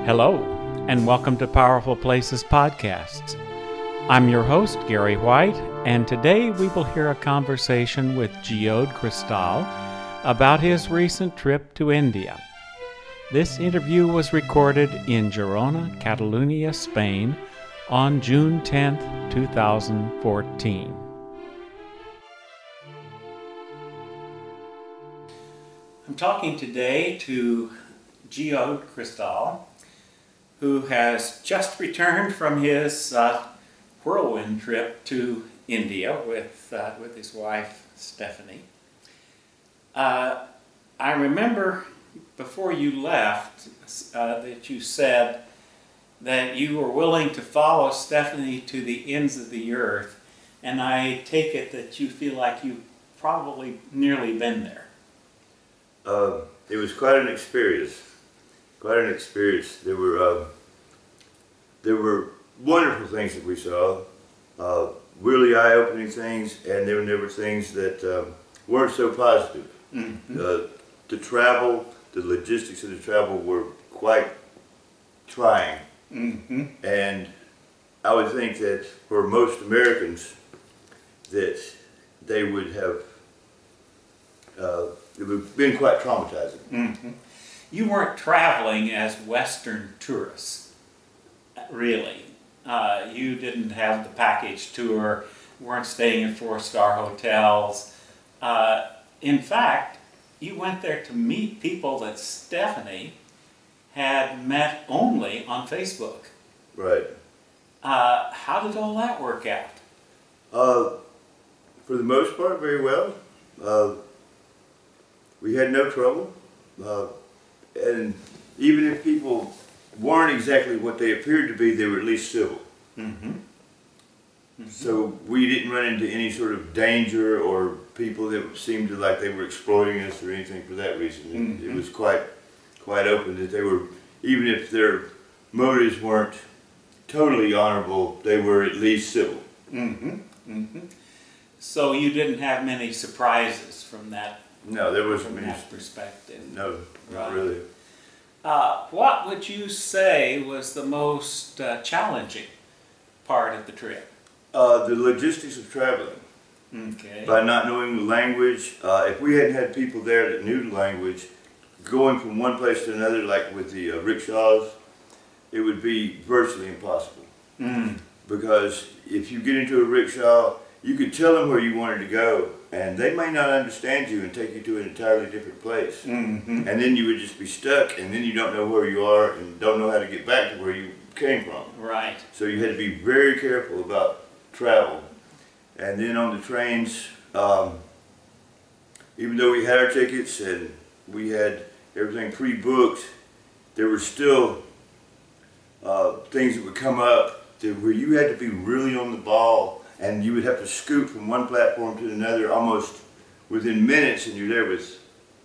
Hello, and welcome to Powerful Places Podcasts. I'm your host, Gary White, and today we will hear a conversation with Geode Crystaal about his recent trip to India. This interview was recorded in Girona, Catalonia, Spain, on June 10, 2014. I'm talking today to Geode Crystaal, who has just returned from his whirlwind trip to India with his wife, Stephanie. I remember before you left that you said that you were willing to follow Stephanie to the ends of the earth, and I take it that you feel like you've probably nearly been there. It was quite an experience. There were wonderful things that we saw, really eye-opening things, and there were things that weren't so positive. Mm-hmm. The travel, the logistics of the travel were quite trying. Mm-hmm. And I would think that for most Americans, that they would have, it would have been quite traumatizing. Mm-hmm. You weren't traveling as Western tourists, really. You didn't have the package tour, weren't staying in four-star hotels. In fact, you went there to meet people that Stephanie had met only on Facebook. Right. How did all that work out? For the most part, very well. We had no trouble. And even if people weren't exactly what they appeared to be, they were at least civil. Mm-hmm. Mm-hmm. So we didn't run into any sort of danger or people that seemed to like they were exploiting us or anything for that reason. Mm-hmm. It was quite open that they were, even if their motives weren't totally honorable, they were at least civil. Mm-hmm. Mm-hmm. So you didn't have many surprises from that? No, there wasn't from many. That perspective. No, not really. What would you say was the most challenging part of the trip? The logistics of traveling. Okay. By not knowing the language, if we hadn't had people there that knew the language, going from one place to another, like with the rickshaws, it would be virtually impossible. Mm. Because if you get into a rickshaw, you could tell them where you wanted to go, and they may not understand you and take you to an entirely different place. Mm-hmm. And then you would just be stuck, and then you don't know where you are and don't know how to get back to where you came from. Right. So you had to be very careful about travel. And then on the trains, even though we had our tickets and we had everything pre-booked, there were still things that would come up where you had to be really on the ball, and you would have to scoot from one platform to another almost within minutes, and you're there with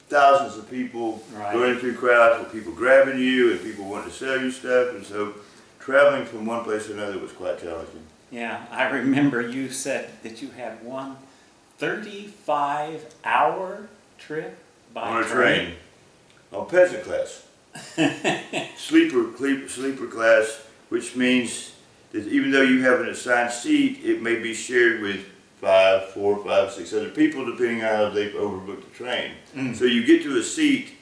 thousands of people. Right. Going through crowds with people grabbing you and people wanting to sell you stuff, and so traveling from one place to another was quite challenging. Yeah, I remember you said that you had one 35-hour trip by train. On peasant class. sleeper class, which means that even though you have an assigned seat, it may be shared with 4, 5, 6 other people, depending on how they've overbooked the train. Mm. So you get to a seat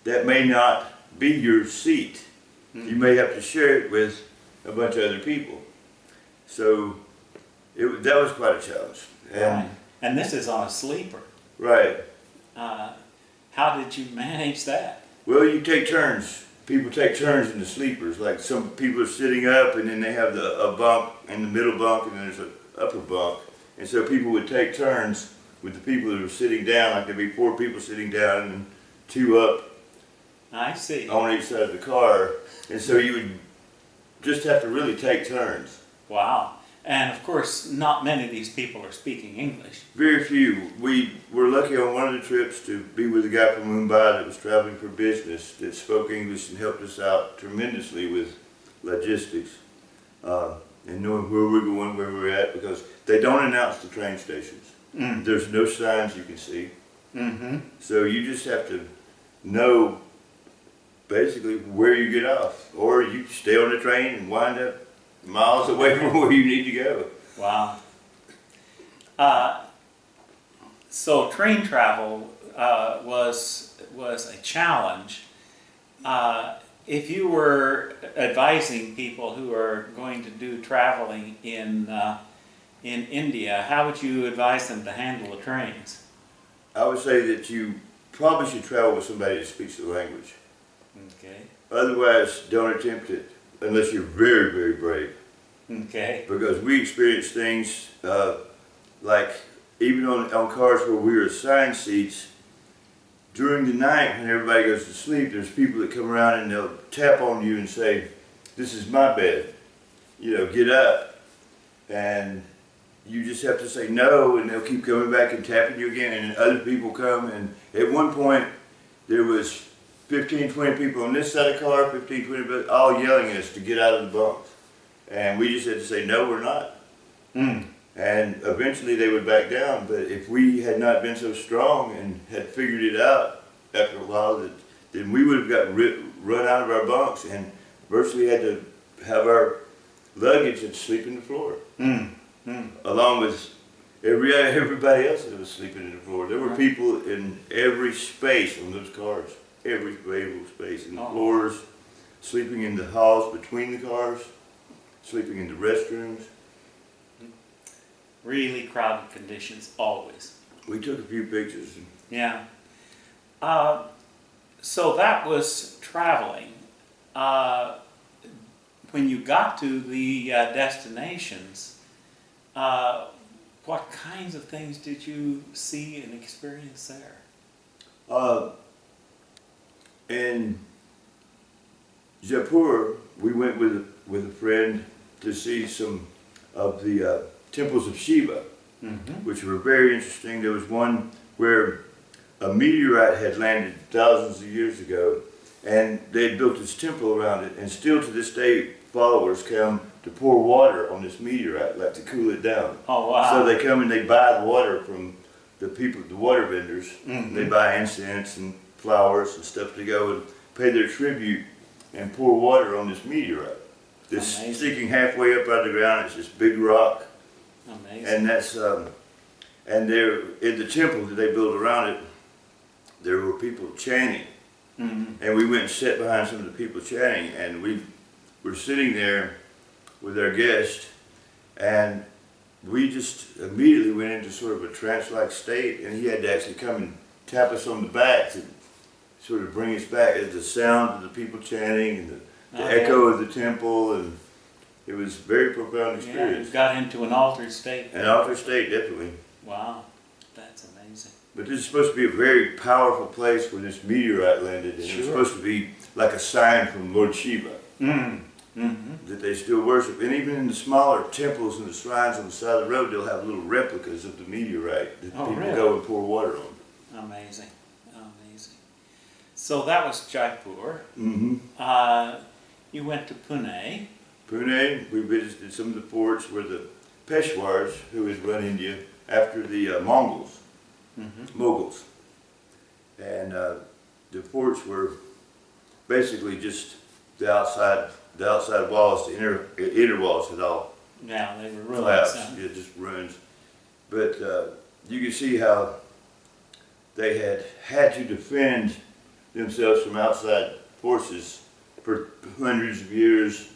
that may not be your seat. Mm. You may have to share it with a bunch of other people. So that was quite a challenge. Right. And this is on a sleeper. Right. How did you manage that? Well, you take turns. People take turns in the sleepers. Like some people are sitting up, and then they have a bunk and the middle bunk, and then there's an upper bunk. And so people would take turns with the people that were sitting down. Like there'd be 4 people sitting down and 2 up. I see. On each side of the car. And so you would just have to really take turns. Wow. And of course, not many of these people are speaking English. Very few. We were lucky on one of the trips to be with a guy from Mumbai that was traveling for business that spoke English and helped us out tremendously with logistics and knowing where we're going, where we're at, because they don't announce the train stations. Mm. There's no signs you can see. Mm-hmm. So you just have to know basically where you get off, or you stay on the train and wind up miles away from where you need to go. Wow. So train travel was a challenge. If you were advising people who are going to do traveling in India, how would you advise them to handle the trains? I would say that you probably should travel with somebody that speaks the language. Okay. Otherwise, don't attempt it unless you're very, very brave. Okay. Because we experienced things like even on cars where we were assigned seats, during the night when everybody goes to sleep, there's people that come around and they'll tap on you and say, "This is my bed, you know, get up." And you just have to say no, and they'll keep coming back and tapping you again, and other people come. And at one point there was 15, 20 people on this side of the car, 15, 20, but all yelling at us to get out of the bunks. And we just had to say, "No, we're not." And eventually they would back down, but if we had not been so strong and had figured it out after a while, then we would have gotten run out of our bunks and virtually had to have our luggage and sleep in the floor. Along with everybody else that was sleeping in the floor. There were people in every space on those cars, every available space, in the floors, sleeping in the halls between the cars, sleeping in the restrooms. Really crowded conditions, always. We took a few pictures. Yeah. So that was traveling. When you got to the destinations, what kinds of things did you see and experience there? In Jaipur, we went with a friend to see some of the temples of Shiva, which were very interesting. There was one where a meteorite had landed thousands of years ago, and they had built this temple around it, and still to this day followers come to pour water on this meteorite, like to cool it down. Oh, wow. So they come and they buy the water from the people, the water vendors. They buy incense and flowers and stuff to go and pay their tribute and pour water on this meteorite. This sticking halfway up out of the ground, it's this big rock. Amazing. And that's and there in the temple that they built around it, there were people chanting. And we went and sat behind some of the people chanting, and we were sitting there with our guest, and we just immediately went into sort of a trance-like state, and he had to actually come and tap us on the back to sort of bring us back as the sound of the people chanting and the echo of the temple, and it was a very profound experience. Yeah, you got into an altered state. An altered state, definitely. Wow, that's amazing. But this is supposed to be a very powerful place where this meteorite landed, and it's supposed to be like a sign from Lord Shiva that they still worship. And even in the smaller temples and the shrines on the side of the road, they'll have little replicas of the meteorite that people go and pour water on. Amazing, amazing. So that was Jaipur. You went to Pune. Pune, we visited some of the forts where the Peshwars, who had run India after the Mongols, Mughals. And the forts were basically just the outside walls, the inner walls had all they were ruins. collapsed, just ruins. But you can see how they had to defend themselves from outside forces for hundreds of years.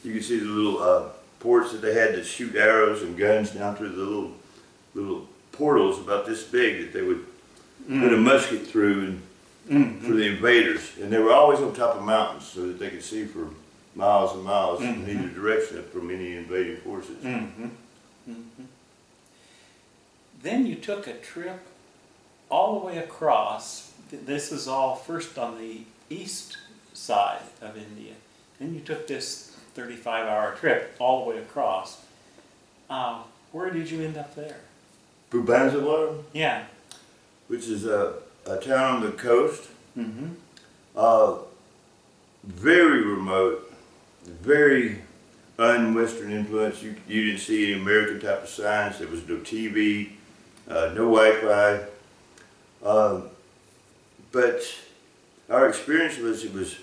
You can see the little ports that they had to shoot arrows and guns down through the little portals about this big that they would put a musket through and for the invaders. And they were always on top of mountains so that they could see for miles and miles in either direction from any invading forces. Then you took a trip all the way across. This is all first on the east side of India. Then you took this 35-hour trip all the way across. Where did you end up there? Bhubaneswar, Yeah. which is a town on the coast, very remote, very un-Western influence. You didn't see any American type of signs. There was no TV, no Wi-Fi. But our experience was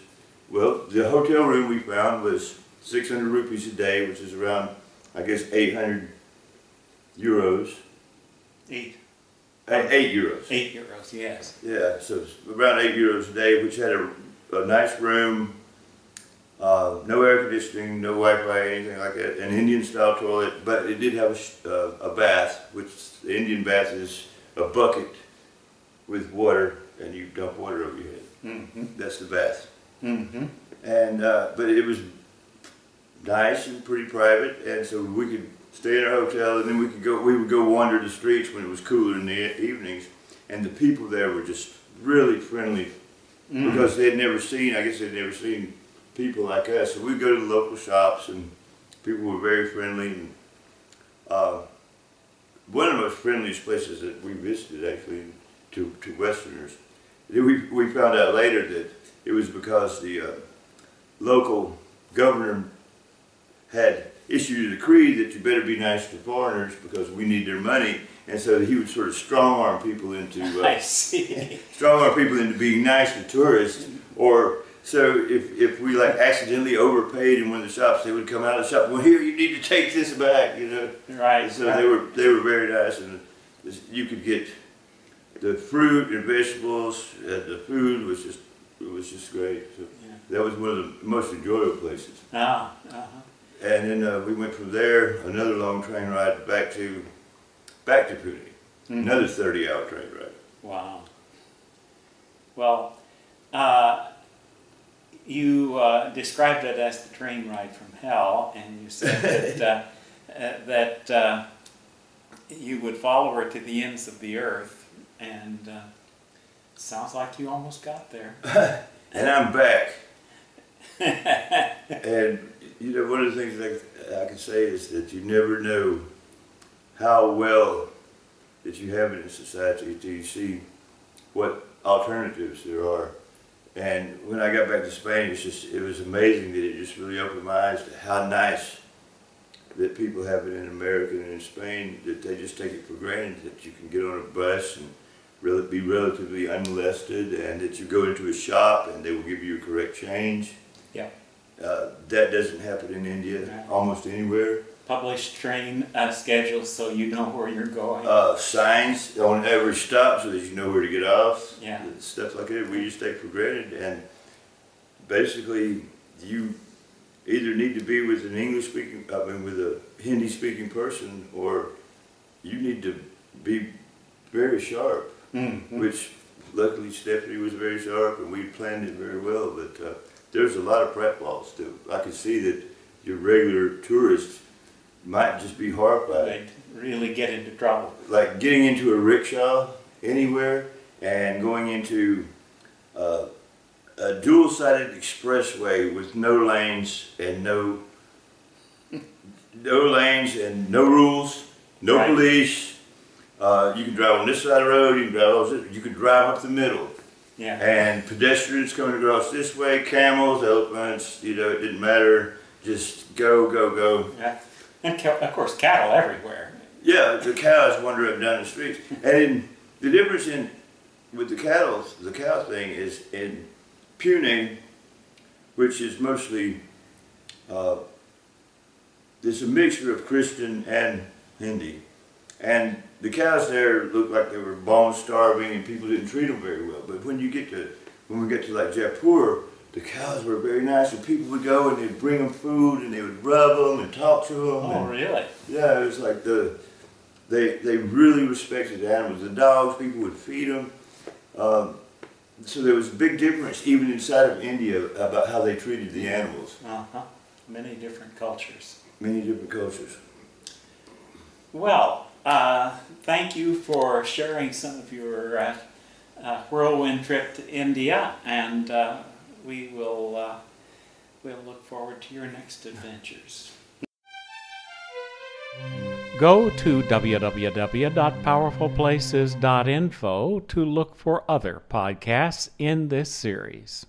Well, the hotel room we found was 600 rupees a day, which is around, I guess, 800 euros. 8 €8. €8, yes. Yeah, so it's around €8 a day, which had a nice room, no air conditioning, no Wi-Fi, anything like that, an Indian-style toilet, but it did have a bath, which the Indian bath is a bucket with water, and you dump water over your head. Mm-hmm. That's the bath. Mm-hmm. And but it was nice and pretty private, and so we could stay in our hotel, and then we would go wander the streets when it was cooler in the evenings, and the people there were just really friendly because they'd never seen, I guess they'd never seen people like us. So we'd go to the local shops, and people were very friendly. And one of the most friendliest places that we visited, actually, to Westerners. We found out later that it was because the local governor had issued a decree that you better be nice to foreigners because we need their money, and so he would sort of strong arm people into I see. strong arm people into being nice to tourists. Or so if we like accidentally overpaid in one of the shops, they would come out of the shop. Well, here, you need to take this back, you know. Right. And so right. they were very nice, and you could get the fruit and vegetables, and the food was just great. So Yeah. that was one of the most enjoyable places. Ah, uh-huh. And then we went from there, another long train ride back to Pune. Another 30-hour train ride. Wow. Well, you described it as the train ride from hell, and you said that you would follow her to the ends of the earth, and sounds like you almost got there. And I'm back. And you know, one of the things that I can say is that you never know how well that you have it in society until you see what alternatives there are. And when I got back to Spain, it was amazing that it just really opened my eyes to how nice that people have it in America and in Spain, that they just take it for granted that you can get on a bus and really be relatively unmolested, and that you go into a shop and they will give you a correct change. Yeah. That doesn't happen in India, Right. almost anywhere. Published train schedules so you know where you're going. Signs on every stop so that you know where to get off. Yeah. Stuff like that we just take for granted. And basically, you either need to be with an with a Hindi-speaking person, or you need to be very sharp. Mm-hmm. Which, luckily, Stephanie was very sharp, and we planned it very well. But there's a lot of pratfalls too. I can see that your regular tourists might just be horrified. They'd really get into trouble. Like getting into a rickshaw anywhere and going into a dual-sided expressway with no lanes and no rules, no Right. police. You can drive on this side of the road. You can drive on this. You can drive up the middle. Yeah. And pedestrians coming across this way, camels, elephants. You know, it didn't matter. Just go, go, go. Yeah. And of course, cattle everywhere. Yeah, the cows wander up and down the streets. And the difference with the cow thing is in Pune, which is mostly, there's a mixture of Christian and Hindi. And the cows there looked like they were bone starving and people didn't treat them very well. But when we get to like Jaipur, the cows were very nice, and people would go and they'd bring them food and they would rub them and talk to them. Oh, really? Yeah, it was like they really respected the animals. The dogs, people would feed them. So there was a big difference even inside of India about how they treated the animals. Uh-huh. Many different cultures. Many different cultures. Well, thank you for sharing some of your whirlwind trip to India, and we'll look forward to your next adventures. Go to www.powerfulplaces.info to look for other podcasts in this series.